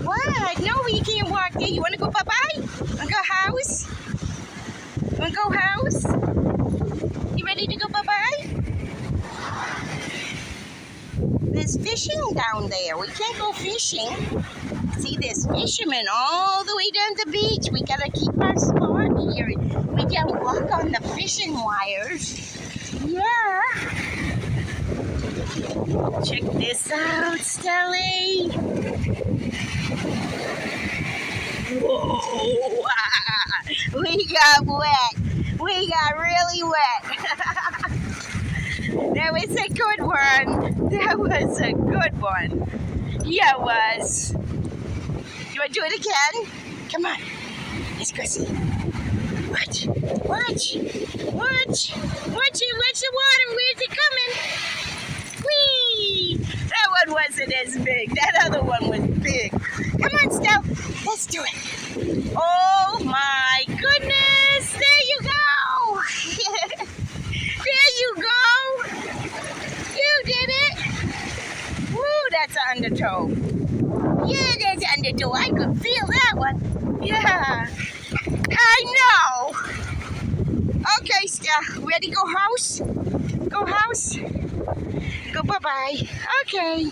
What? No, you can't walk there. You want to go bye-bye? Want to go house? Want to go house? You ready to go bye-bye? There's fishing down there. We can't go fishing. See, there's fishermen all the way down the beach. We gotta keep our spot here. We can't walk on the fishing wires. Yeah. Check this out, Stella. Whoa. We got wet. We got really wet. That was a good one. That was a good one. Yeah, it was. You want to do it again? Come on. Let's go see. Watch. Watch. Watch. Watch it. Watch the water. Where's it coming? Whee! That one wasn't as big. That other one was big. Come on, Stella. Let's do it. Oh, my goodness. There you go. There you go. You did it. Woo, that's an undertow. Yeah, that's an undertow. I could feel that one. Yeah. I know. Okay, Stella. Ready to go house? Go house? Go bye-bye. Okay.